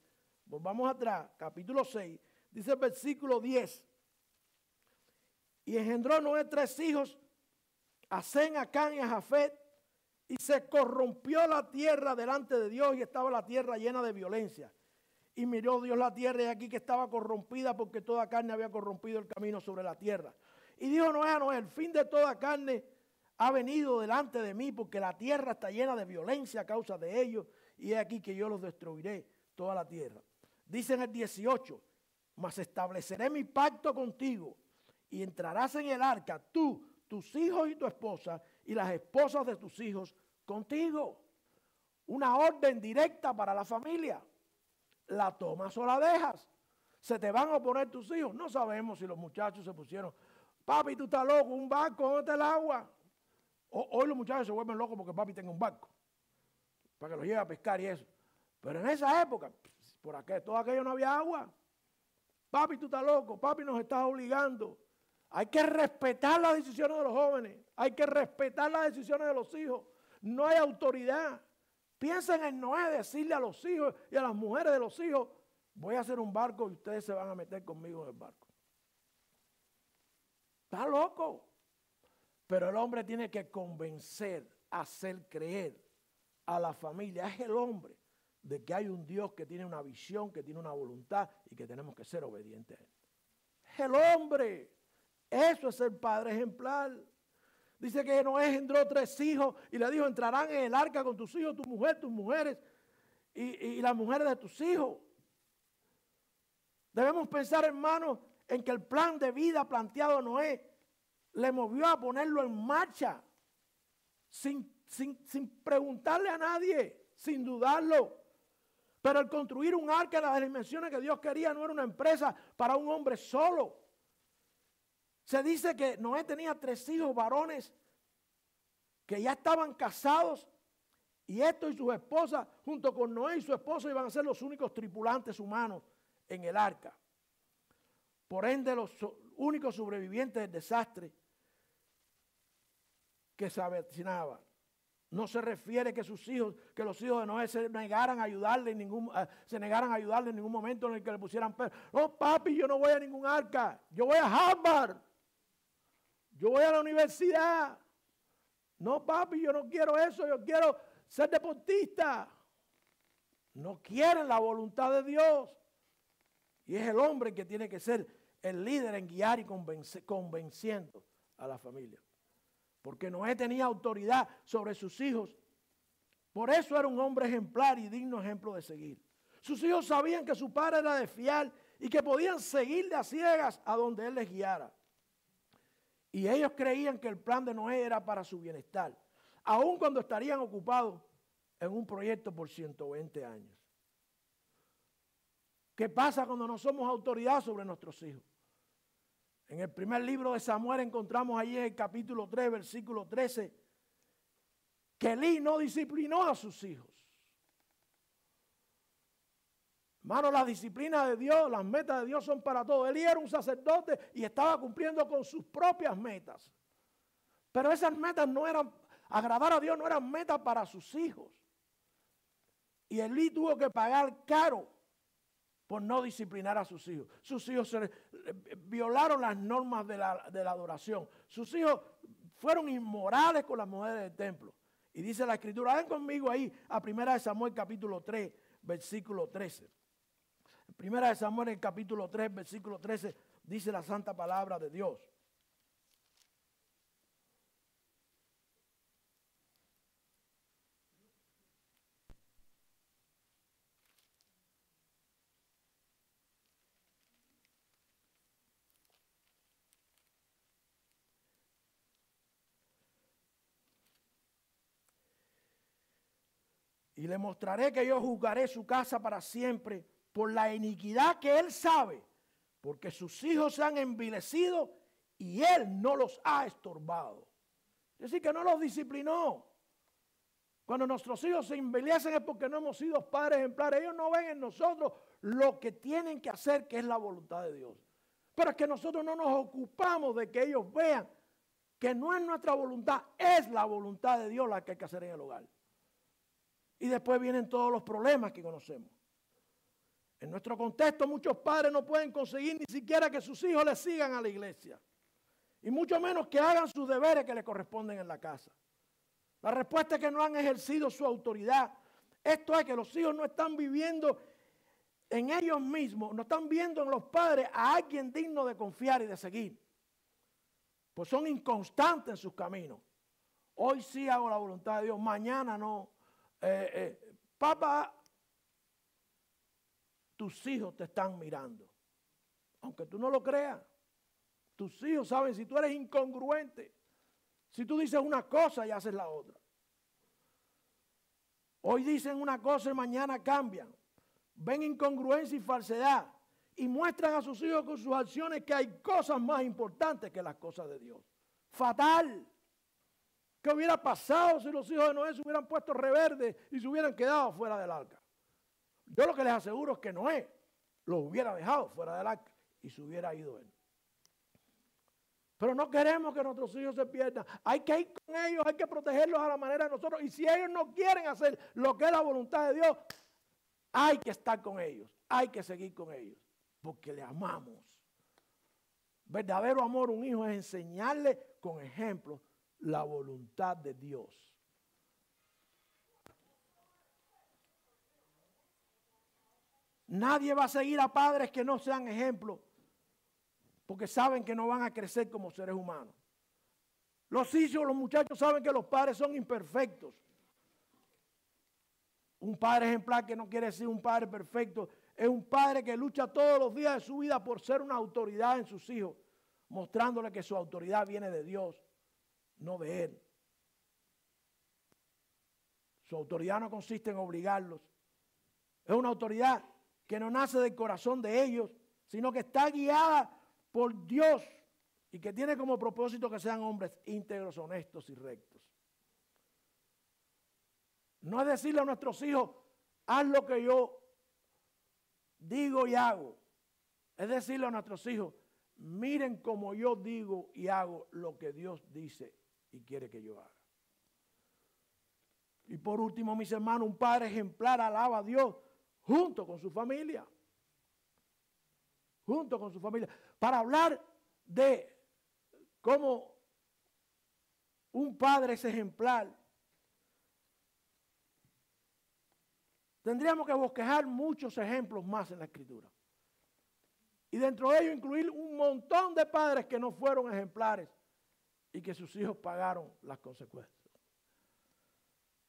volvamos atrás, capítulo 6, dice el versículo 10. Y engendró Noé 3 hijos, a Sem, a Cam y a Jafet, y se corrompió la tierra delante de Dios y estaba la tierra llena de violencia. Y miró Dios la tierra y aquí que estaba corrompida porque toda carne había corrompido el camino sobre la tierra. Y dijo Noé a Noé, el fin de toda carne ha venido delante de mí porque la tierra está llena de violencia a causa de ellos y he aquí que yo los destruiré toda la tierra. Dice en el 18, mas estableceré mi pacto contigo y entrarás en el arca tú, tus hijos y tu esposa y las esposas de tus hijos contigo. Una orden directa para la familia. ¿La tomas o la dejas? ¿Se te van a oponer tus hijos? No sabemos si los muchachos se pusieron, papi, tú estás loco, un barco, ¿dónde está el agua? Hoy los muchachos se vuelven locos porque papi tenga un barco, para que los lleve a pescar y eso. Pero en esa época, todo aquello no había agua. Papi, tú estás loco, papi nos estás obligando. Hay que respetar las decisiones de los jóvenes, hay que respetar las decisiones de los hijos. No hay autoridad. Piensen en Noé, decirle a los hijos y a las mujeres de los hijos, voy a hacer un barco y ustedes se van a meter conmigo en el barco. Está loco. Pero el hombre tiene que convencer, hacer creer a la familia. Es el hombre de que hay un Dios que tiene una visión, que tiene una voluntad y que tenemos que ser obedientes a él. Es el hombre. Eso es el padre ejemplar. Dice que Noé engendró 3 hijos y le dijo, entrarán en el arca con tus hijos, tu mujer, tus mujeres y las mujeres de tus hijos. Debemos pensar, hermanos, en que el plan de vida planteado a Noé le movió a ponerlo en marcha sin preguntarle a nadie, sin dudarlo. Pero el construir un arca en las dimensiones que Dios quería no era una empresa para un hombre solo. Se dice que Noé tenía 3 hijos varones que ya estaban casados, y estos y sus esposas, junto con Noé y su esposa, iban a ser los únicos tripulantes humanos en el arca. Por ende, los únicos sobrevivientes del desastre que se avecinaba. No se refiere que los hijos de Noé se negaran a ayudarle en ningún momento en el que le pusieran peso. No, papi, yo no voy a ningún arca. Yo voy a Harvard. Yo voy a la universidad. No, papi, yo no quiero eso. Yo quiero ser deportista. No quieren la voluntad de Dios. Y es el hombre que tiene que ser el líder en guiar y convenciendo a la familia. Porque Noé tenía autoridad sobre sus hijos. Por eso era un hombre ejemplar y digno ejemplo de seguir. Sus hijos sabían que su padre era de fiar y que podían seguirle a ciegas a donde él les guiara. Y ellos creían que el plan de Noé era para su bienestar, aun cuando estarían ocupados en un proyecto por 120 años. ¿Qué pasa cuando no somos autoridad sobre nuestros hijos? En el primer libro de Samuel encontramos allí en el capítulo 3, versículo 13, que Elí no disciplinó a sus hijos. Hermano, la disciplina de Dios, las metas de Dios son para todos. Elí era un sacerdote y estaba cumpliendo con sus propias metas. Pero esas metas no eran, agradar a Dios no eran metas para sus hijos. Y Elí tuvo que pagar caro por no disciplinar a sus hijos. Sus hijos violaron las normas de la adoración. Sus hijos fueron inmorales con las mujeres del templo. Y dice la Escritura, ven conmigo ahí a 1 Samuel capítulo 3, versículo 13. En 1 Samuel el capítulo 3, versículo 13, dice la santa palabra de Dios. Y le mostraré que yo juzgaré su casa para siempre por la iniquidad que él sabe, porque sus hijos se han envilecido y él no los ha estorbado. Es decir, que no los disciplinó. Cuando nuestros hijos se envilecen es porque no hemos sido padres ejemplares. Ellos no ven en nosotros lo que tienen que hacer, que es la voluntad de Dios. Pero es que nosotros no nos ocupamos de que ellos vean que no es nuestra voluntad, es la voluntad de Dios la que hay que hacer en el hogar. Y después vienen todos los problemas que conocemos. En nuestro contexto muchos padres no pueden conseguir ni siquiera que sus hijos les sigan a la iglesia. Y mucho menos que hagan sus deberes que les corresponden en la casa. La respuesta es que no han ejercido su autoridad. Esto es que los hijos no están viviendo en ellos mismos, no están viendo en los padres a alguien digno de confiar y de seguir. Pues son inconstantes en sus caminos. Hoy sí hago la voluntad de Dios, mañana no. Papá, tus hijos te están mirando. Aunque tú no lo creas, tus hijos saben si tú eres incongruente. Si tú dices una cosa y haces la otra. Hoy dicen una cosa y mañana cambian. Ven incongruencia y falsedad. Y muestran a sus hijos con sus acciones que hay cosas más importantes que las cosas de Dios. Fatal. ¿Qué hubiera pasado si los hijos de Noé se hubieran puesto reverdes y se hubieran quedado fuera del arca? Yo lo que les aseguro es que Noé los hubiera dejado fuera del arca y se hubiera ido él. Pero no queremos que nuestros hijos se pierdan. Hay que ir con ellos, hay que protegerlos a la manera de nosotros. Y si ellos no quieren hacer lo que es la voluntad de Dios, hay que estar con ellos, hay que seguir con ellos, porque le amamos. Verdadero amor a un hijo es enseñarle con ejemplo la voluntad de Dios. Nadie va a seguir a padres que no sean ejemplos, porque saben que no van a crecer como seres humanos. Los hijos, los muchachos saben que los padres son imperfectos. Un padre ejemplar, que no quiere decir un padre perfecto, es un padre que lucha todos los días de su vida por ser una autoridad en sus hijos, mostrándole que su autoridad viene de Dios, no de él. Su autoridad no consiste en obligarlos. Es una autoridad que no nace del corazón de ellos, sino que está guiada por Dios y que tiene como propósito que sean hombres íntegros, honestos y rectos. No es decirle a nuestros hijos, haz lo que yo digo y hago. Es decirle a nuestros hijos, miren cómo yo digo y hago lo que Dios dice y quiere que yo haga. Y por último, mis hermanos, un padre ejemplar alaba a Dios junto con su familia. Junto con su familia. Para hablar de cómo un padre es ejemplar, tendríamos que bosquejar muchos ejemplos más en la Escritura. Y dentro de ellos incluir un montón de padres que no fueron ejemplares y que sus hijos pagaron las consecuencias.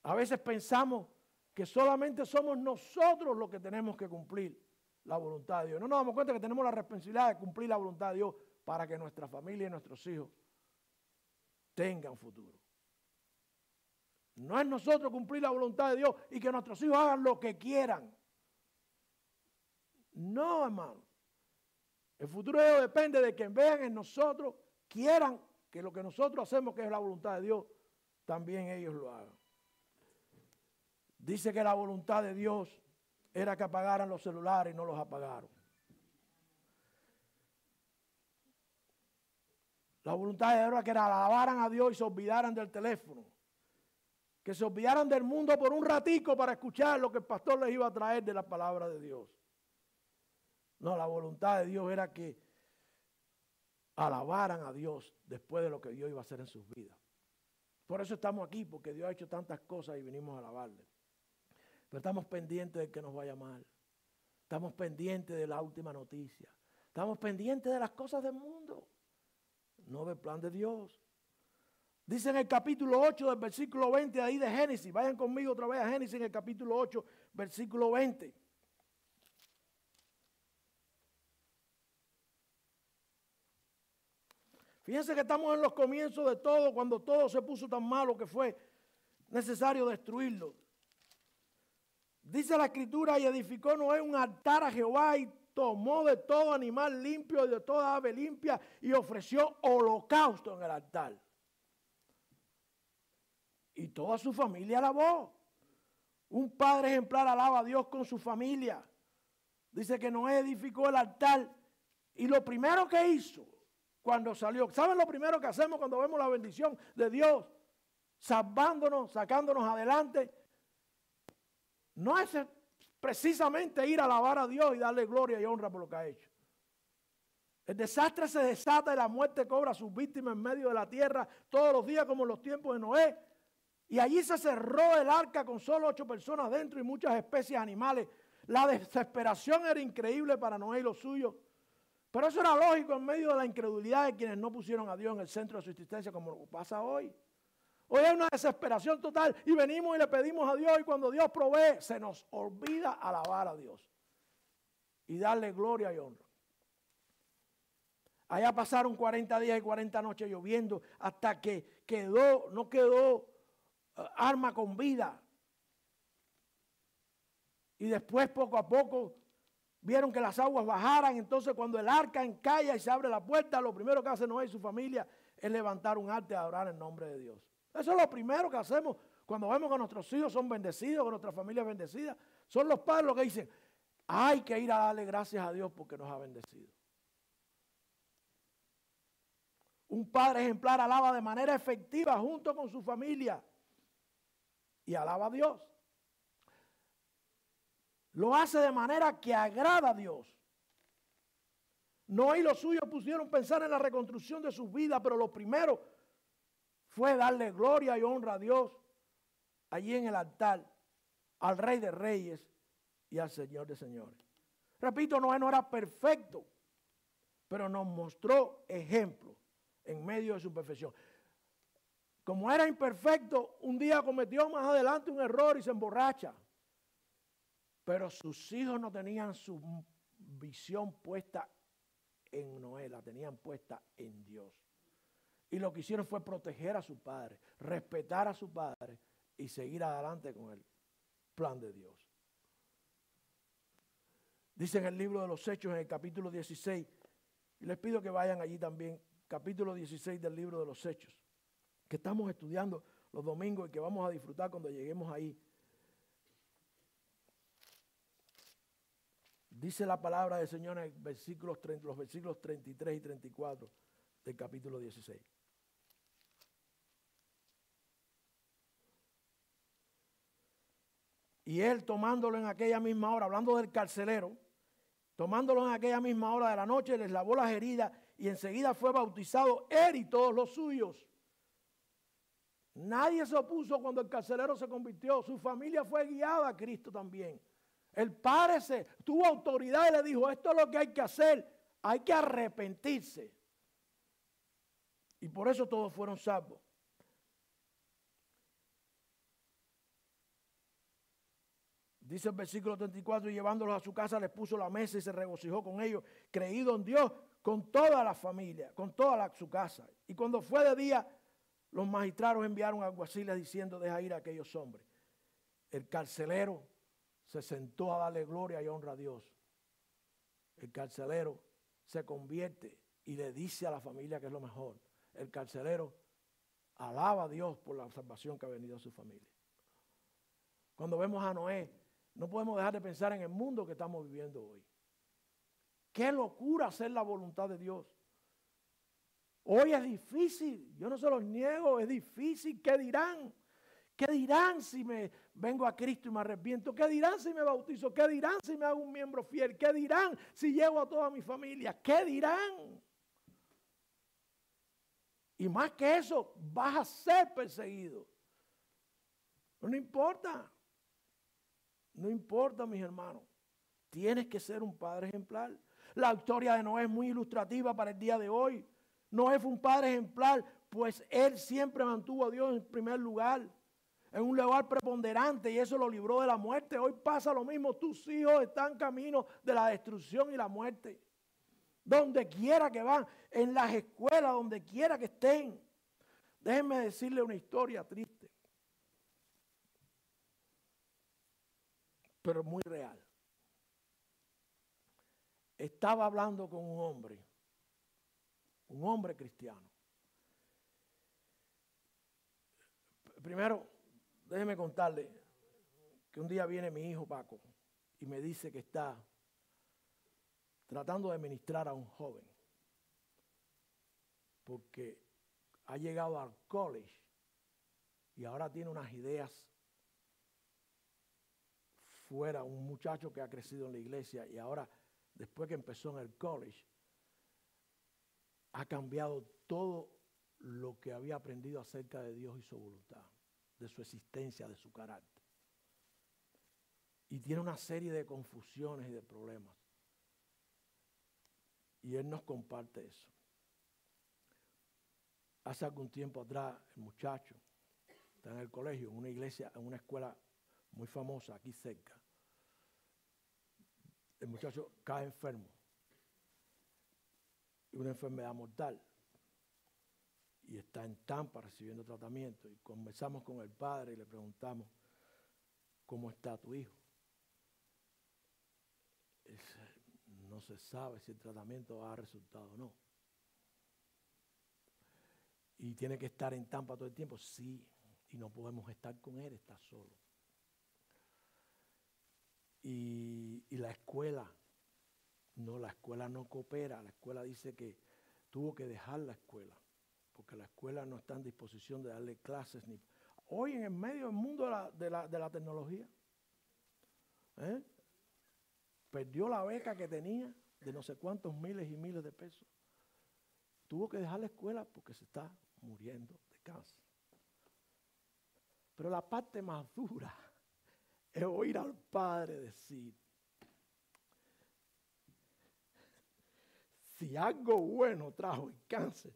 A veces pensamos que solamente somos nosotros los que tenemos que cumplir la voluntad de Dios. No nos damos cuenta que tenemos la responsabilidad de cumplir la voluntad de Dios para que nuestra familia y nuestros hijos tengan futuro. No es nosotros cumplir la voluntad de Dios y que nuestros hijos hagan lo que quieran. No, hermano. El futuro de ellos depende de que vean en nosotros, quieran que lo que nosotros hacemos, que es la voluntad de Dios, también ellos lo hagan. Dice que la voluntad de Dios era que apagaran los celulares y no los apagaron. La voluntad de Dios era que alabaran a Dios y se olvidaran del teléfono. Que se olvidaran del mundo por un ratico para escuchar lo que el pastor les iba a traer de la palabra de Dios. No, la voluntad de Dios era que alabaran a Dios después de lo que Dios iba a hacer en sus vidas. Por eso estamos aquí, porque Dios ha hecho tantas cosas y venimos a alabarle. Pero estamos pendientes de que nos vaya mal. Estamos pendientes de la última noticia. Estamos pendientes de las cosas del mundo, no del plan de Dios. Dice en el capítulo 8 del versículo 20 ahí de Génesis. Vayan conmigo otra vez a Génesis en el capítulo 8, versículo 20. Fíjense que estamos en los comienzos de todo, cuando todo se puso tan malo que fue necesario destruirlo. Dice la Escritura, y edificó Noé un altar a Jehová y tomó de todo animal limpio y de toda ave limpia y ofreció holocausto en el altar. Y toda su familia alabó. Un padre ejemplar alaba a Dios con su familia. Dice que Noé edificó el altar y lo primero que hizo cuando salió, ¿saben lo primero que hacemos cuando vemos la bendición de Dios? Salvándonos, sacándonos adelante. No es precisamente ir a alabar a Dios y darle gloria y honra por lo que ha hecho. El desastre se desata y la muerte cobra a sus víctimas en medio de la tierra todos los días como en los tiempos de Noé. Y allí se cerró el arca con solo 8 personas dentro y muchas especies animales. La desesperación era increíble para Noé y los suyos. Pero eso era lógico en medio de la incredulidad de quienes no pusieron a Dios en el centro de su existencia como pasa hoy. Hoy hay una desesperación total y venimos y le pedimos a Dios y cuando Dios provee se nos olvida alabar a Dios y darle gloria y honra. Allá pasaron 40 días y 40 noches lloviendo hasta que no quedó arma con vida. Y después poco a poco vieron que las aguas bajaran. Entonces cuando el arca encalla y se abre la puerta, lo primero que hace Noé y su familia es levantar un altar y adorar el nombre de Dios. Eso es lo primero que hacemos cuando vemos que nuestros hijos son bendecidos, que nuestra familia es bendecida. Son los padres los que dicen, hay que ir a darle gracias a Dios porque nos ha bendecido. Un padre ejemplar alaba de manera efectiva junto con su familia y alaba a Dios. Lo hace de manera que agrada a Dios. Noé y los suyos pusieron pensar en la reconstrucción de sus vidas, pero lo primero fue darle gloria y honra a Dios allí en el altar, al Rey de Reyes y al Señor de Señores. Repito, Noé no era perfecto, pero nos mostró ejemplo en medio de su perfección. Como era imperfecto, un día cometió más adelante un error y se emborracha. Pero sus hijos no tenían su visión puesta en Noé, la tenían puesta en Dios. Y lo que hicieron fue proteger a su padre, respetar a su padre y seguir adelante con el plan de Dios. Dice en el libro de los Hechos, en el capítulo 16, y les pido que vayan allí también, capítulo 16 del libro de los Hechos, que estamos estudiando los domingos y que vamos a disfrutar cuando lleguemos ahí. Dice la palabra del Señor en los versículos 33 y 34 del capítulo 16. Y él, tomándolo en aquella misma hora, hablando del carcelero, tomándolo en aquella misma hora de la noche, les lavó las heridas y enseguida fue bautizado él y todos los suyos. Nadie se opuso cuando el carcelero se convirtió. Su familia fue guiada a Cristo también. El padre tuvo autoridad y le dijo, esto es lo que hay que hacer, hay que arrepentirse. Y por eso todos fueron salvos. Dice el versículo 34, y llevándolos a su casa les puso la mesa y se regocijó con ellos, creído en Dios, con toda la familia, con toda su casa. Y cuando fue de día, los magistrados enviaron alguaciles diciendo, deja ir a aquellos hombres. El carcelero se sentó a darle gloria y honra a Dios. El carcelero se convierte y le dice a la familia que es lo mejor. El carcelero alaba a Dios por la salvación que ha venido a su familia. Cuando vemos a Noé, no podemos dejar de pensar en el mundo que estamos viviendo hoy. Qué locura hacer la voluntad de Dios. Hoy es difícil, yo no se los niego, es difícil. ¿Qué dirán? ¿Qué dirán si me vengo a Cristo y me arrepiento? ¿Qué dirán si me bautizo? ¿Qué dirán si me hago un miembro fiel? ¿Qué dirán si llevo a toda mi familia? ¿Qué dirán? Y más que eso, vas a ser perseguido. No importa. No importa, mis hermanos. Tienes que ser un padre ejemplar. La historia de Noé es muy ilustrativa para el día de hoy. Noé fue un padre ejemplar, pues él siempre mantuvo a Dios en primer lugar, en un lugar preponderante, y eso lo libró de la muerte. Hoy pasa lo mismo, tus hijos están camino de la destrucción y la muerte. Donde quiera que van, en las escuelas, donde quiera que estén. Déjenme decirle una historia triste, pero muy real. Estaba hablando con un hombre cristiano. Primero, déjeme contarle que un día viene mi hijo Paco y me dice que está tratando de ministrar a un joven porque ha llegado al college y ahora tiene unas ideas fuera, un muchacho que ha crecido en la iglesia y ahora, después que empezó en el college, ha cambiado todo lo que había aprendido acerca de Dios y su voluntad, de su existencia, de su carácter. Y tiene una serie de confusiones y de problemas. Y él nos comparte eso. Hace algún tiempo atrás, el muchacho está en el colegio, en una iglesia, en una escuela muy famosa aquí cerca. El muchacho cae enfermo. Una enfermedad mortal. Y está en Tampa recibiendo tratamiento. Y conversamos con el padre y le preguntamos, ¿cómo está tu hijo? No se sabe si el tratamiento va a dar resultado o no. Y tiene que estar en Tampa todo el tiempo. Sí, y no podemos estar con él, está solo. Y la escuela no coopera. La escuela dice que tuvo que dejar la escuela, porque la escuela no está en disposición de darle clases. Hoy en el medio del mundo de la tecnología, perdió la beca que tenía de no sé cuántos miles y miles de pesos. Tuvo que dejar la escuela porque se está muriendo de cáncer. Pero la parte más dura es oír al padre decir, si algo bueno trajo el cáncer,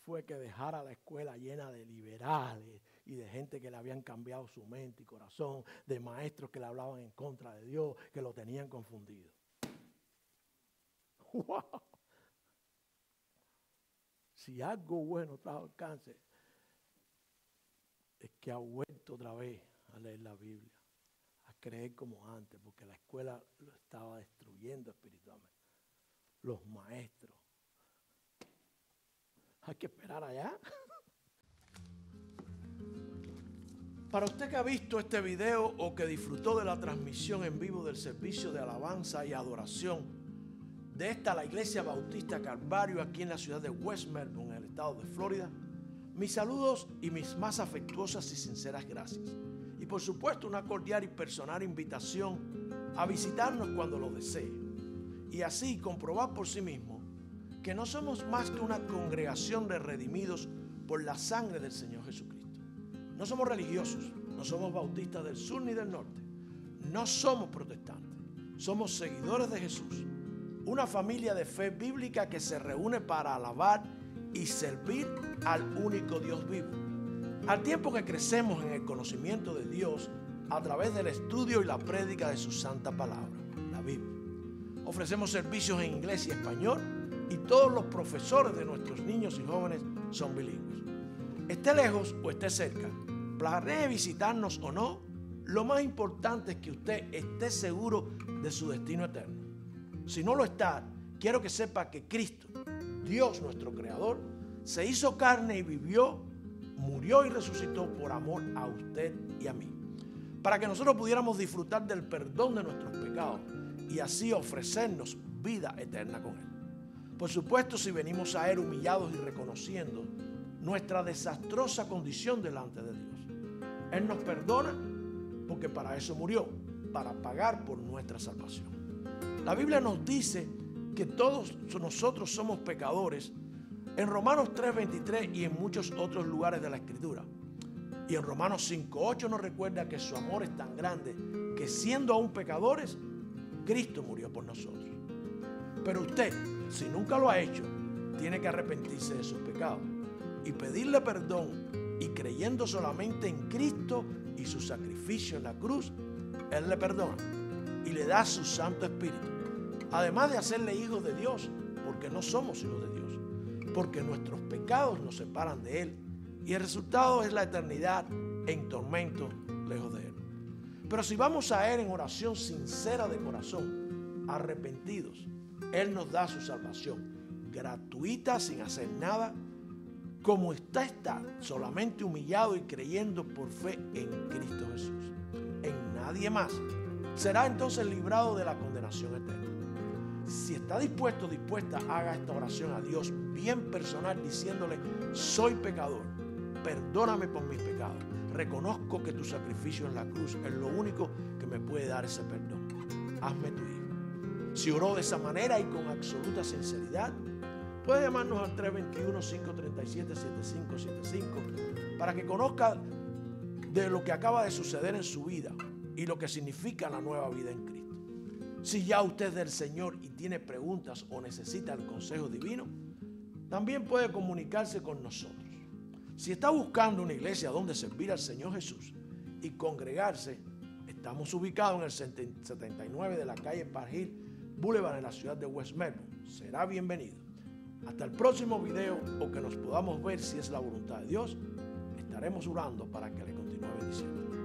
fue que dejara la escuela llena de liberales y de gente que le habían cambiado su mente y corazón, de maestros que le hablaban en contra de Dios, que lo tenían confundido. ¡Wow! Si algo bueno trajo el cáncer, es que ha vuelto otra vez a leer la Biblia, a creer como antes, porque la escuela lo estaba destruyendo espiritualmente. Los maestros. Hay que esperar allá. Para usted que ha visto este video o que disfrutó de la transmisión en vivo del servicio de alabanza y adoración de la Iglesia Bautista Calvario aquí en la ciudad de West Melbourne, en el estado de Florida, mis saludos y mis más afectuosas y sinceras gracias. Y por supuesto una cordial y personal invitación a visitarnos cuando lo desee. Y así comprobar por sí mismo que no somos más que una congregación de redimidos por la sangre del Señor Jesucristo. No somos religiosos, no somos bautistas del sur ni del norte, no somos protestantes, somos seguidores de Jesús, una familia de fe bíblica que se reúne para alabar y servir al único Dios vivo. Al tiempo que crecemos en el conocimiento de Dios a través del estudio y la prédica de su santa palabra, la Biblia. Ofrecemos servicios en inglés y español y todos los profesores de nuestros niños y jóvenes son bilingües. Esté lejos o esté cerca, planee visitarnos o no, lo más importante es que usted esté seguro de su destino eterno. Si no lo está, quiero que sepa que Cristo, Dios nuestro Creador, se hizo carne y vivió, murió y resucitó por amor a usted y a mí, para que nosotros pudiéramos disfrutar del perdón de nuestros pecados y así ofrecernos vida eterna con Él. Por supuesto, si venimos a Él humillados y reconociendo nuestra desastrosa condición delante de Dios, Él nos perdona porque para eso murió, para pagar por nuestra salvación. La Biblia nos dice que todos nosotros somos pecadores en Romanos 3:23 y en muchos otros lugares de la Escritura. Y en Romanos 5:8 nos recuerda que su amor es tan grande que siendo aún pecadores, Cristo murió por nosotros. Pero usted, si nunca lo ha hecho, tiene que arrepentirse de sus pecados y pedirle perdón, y creyendo solamente en Cristo y su sacrificio en la cruz, Él le perdona y le da su Santo Espíritu. Además de hacerle hijos de Dios, porque no somos hijos de Dios, porque nuestros pecados nos separan de Él y el resultado es la eternidad en tormento lejos de Él. Pero si vamos a Él en oración sincera de corazón, arrepentidos, Él nos da su salvación gratuita, sin hacer nada, como está, solamente humillado y creyendo por fe en Cristo Jesús, en nadie más. Será entonces librado de la condenación eterna. Si está dispuesto, dispuesta, haga esta oración a Dios bien personal diciéndole: soy pecador, perdóname por mis pecados, reconozco que tu sacrificio en la cruz es lo único que me puede dar ese perdón, hazme tu hijo. Si oró de esa manera y con absoluta sinceridad, puede llamarnos al 321-537-7575 para que conozca de lo que acaba de suceder en su vida y lo que significa la nueva vida en Cristo. Si ya usted es del Señor y tiene preguntas o necesita el consejo divino, también puede comunicarse con nosotros. Si está buscando una iglesia donde servir al Señor Jesús y congregarse, estamos ubicados en el 79 de la calle Park Hill Boulevard en la ciudad de West Melbourne. Será bienvenido. Hasta el próximo video o que nos podamos ver si es la voluntad de Dios, estaremos orando para que le continúe bendiciendo.